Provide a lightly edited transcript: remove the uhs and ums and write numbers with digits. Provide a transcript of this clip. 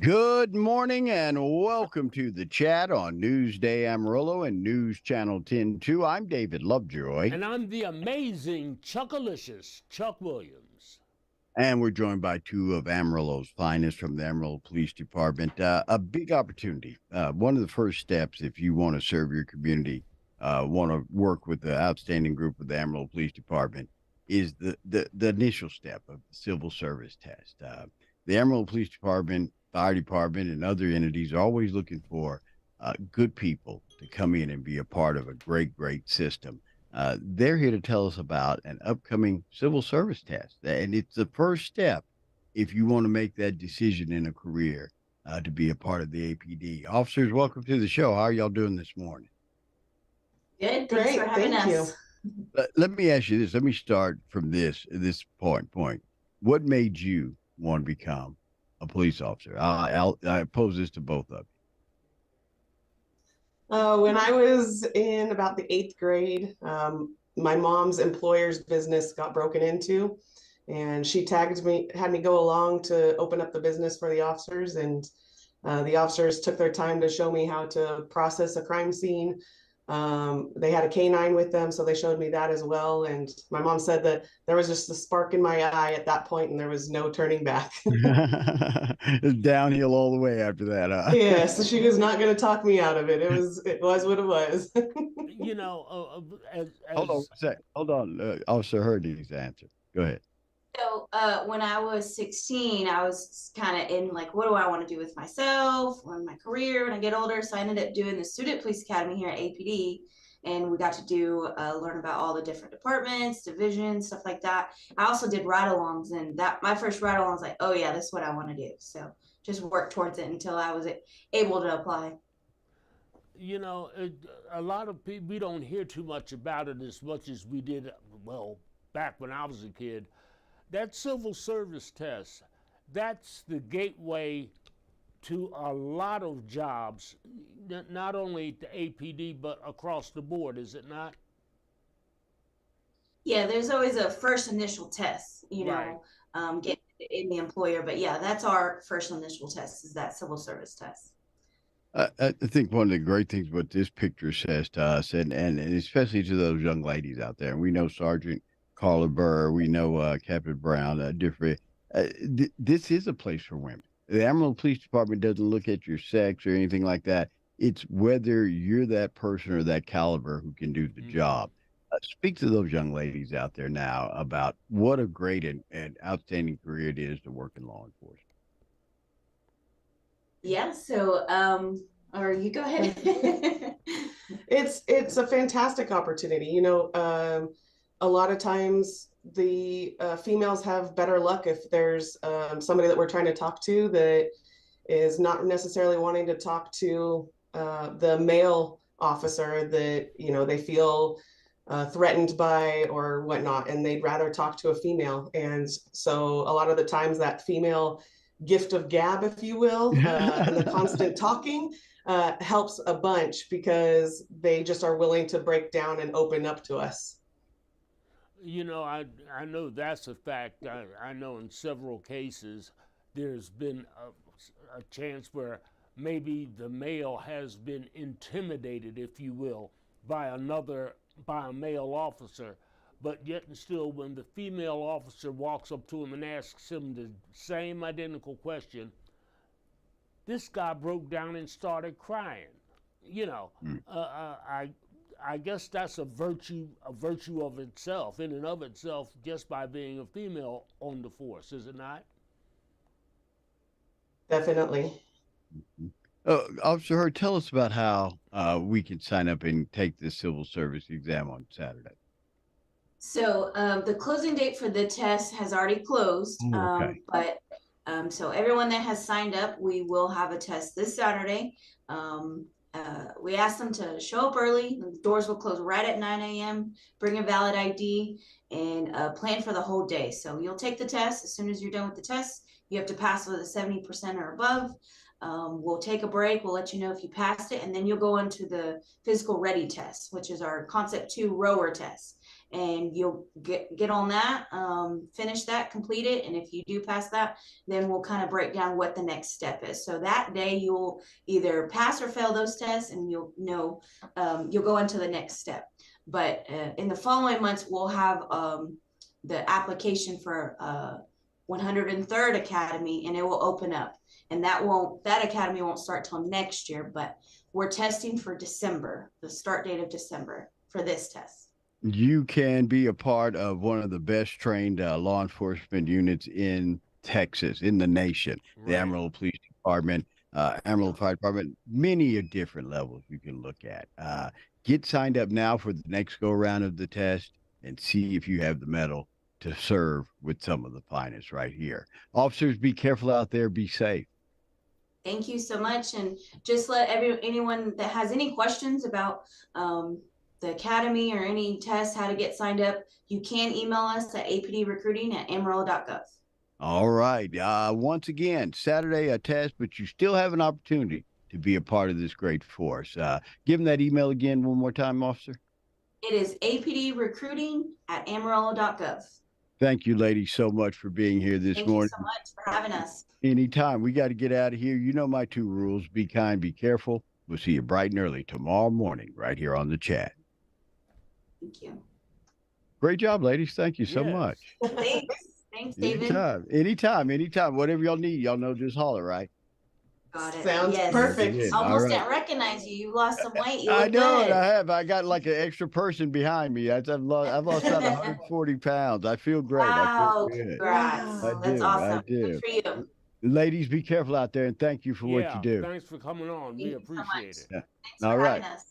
Good morning and welcome to the chat on Newsday Amarillo and News Channel 10-2. I'm David Lovejoy, And I'm the amazing Chuckalicious Chuck Williams. and we're joined by two of Amarillo's finest from the Amarillo Police Department. A big opportunity. One of the first steps if you want to serve your community, want to work with the outstanding group of the Amarillo Police Department, is the initial step of the civil service test. The Amarillo Police Department, Fire Department, and other entities are always looking for good people to come in and be a part of a great system. They're here to tell us about an upcoming civil service test, and it's the first step if you want to make that decision in a career to be a part of the APD. Officers, welcome to the show. How are y'all doing this morning? Good. Thanks for having us. Let me ask you this. Let me start from this point. What made you want to become a police officer? I pose this to both of When I was in about the eighth grade, my mom's employer's business got broken into, and she had me go along to open up the business for the officers. And the officers took their time to show me how to process a crime scene. They had a canine with them, so they showed me that as well. And my mom said that there was just a spark in my eye at that point, and there was no turning back. It's downhill all the way after that, huh? Yeah, so she was not going to talk me out of it. It was what it was. You know, Hold on a sec. Hold on. Officer Hurd needs to answer. Go ahead. So when I was 16, I was kind of in like, what do I want to do with myself or my career when I get older? So I ended up doing the Student Police Academy here at APD. And we got to do learn about all the different departments, divisions, stuff like that. I also did ride-alongs, and that my first ride-along was like, oh yeah, this is what I want to do. So just work towards it until I was able to apply. you know, a lot of people, we don't hear too much about it as much as we did, well, back when I was a kid. That civil service test, that's the gateway to a lot of jobs, not only at the APD, but across the board, is it not? Yeah, there's always a first initial test, Right. get in the employer. But yeah, that's our first initial test is that civil service test. I think one of the great things what this picture says to us, and especially to those young ladies out there, we know Sergeant Carla Burr, we know Captain Brown, different. This is a place for women. The Amarillo Police Department doesn't look at your sex or anything like that. It's whether you're that person or that caliber who can do the job. Speak to those young ladies out there now about what a great and outstanding career it is to work in law enforcement. Yeah, so or you go ahead. It's a fantastic opportunity. A lot of times the females have better luck if there's somebody that we're trying to talk to that is not necessarily wanting to talk to the male officer that they feel threatened by or whatnot, and they'd rather talk to a female. And so a lot of the times that female gift of gab, if you will, and the constant talking helps a bunch because they just are willing to break down and open up to us. You know, I know that's a fact. I know in several cases there's been a chance where maybe the male has been intimidated, if you will, by a male officer, but yet and still when the female officer walks up to him and asks him the same identical question, this guy broke down and started crying. You know, I guess that's a virtue of itself, in and of itself, just by being a female on the force, is it not? Definitely. Officer Hurd, tell us about how we can sign up and take the civil service exam on Saturday. So the closing date for the test has already closed, Okay. but so everyone that has signed up, we will have a test this Saturday. We asked them to show up early. The doors will close right at 9 a.m. Bring a valid ID and plan for the whole day. So you'll take the test. As soon as you're done with the test, you have to pass with a 70% or above. We'll take a break. We'll let you know if you passed it, and then you'll go into the physical ready test, which is our concept 2 rower test. and you'll get on that, finish that, complete it. And if you do pass that, then we'll kind of break down what the next step is. So that day you'll either pass or fail those tests, and you'll know, you'll go into the next step. But in the following months, we'll have the application for 103rd Academy, and it will open up. And that academy won't start till next year, but we're testing for December, the start date of December for this test. You can be a part of one of the best trained law enforcement units in Texas, in the nation, the Right. Amarillo Police Department, Amarillo Fire Department, many different levels you can look at. Get signed up now for the next go around of the test and see if you have the mettle to serve with some of the finest right here. Officers, be careful out there, be safe. Thank you so much. And just let anyone that has any questions about the academy or any tests, how to get signed up, you can email us at apdrecruiting@amarillo.gov. All right. Once again, Saturday a test, but you still have an opportunity to be a part of this great force. Give them that email again one more time, officer. It is apdrecruiting@amarillo.gov. Thank you, ladies, so much for being here this Thank morning. you so much for having us. Anytime. We got to get out of here. You know my 2 rules. Be kind, be careful. We'll see you bright and early tomorrow morning right here on the chat. Thank you. Great job, ladies. Thank you so Yes. much. Thanks, David. Anytime. Whatever y'all need, y'all know, just holler, right? Got it. Sounds Yes. perfect. Yeah, all Almost right. didn't recognize you. You lost some weight. You I look know good. it. I have. I got like an extra person behind me. I've lost about 140 pounds. I feel great. I Wow, feel good. congrats. I That's do. awesome. I do. Good for you. Ladies, be careful out there, and thank you for what you do. Thanks for coming on. Thank We you so appreciate much. it. Yeah. Thanks All for right. having us.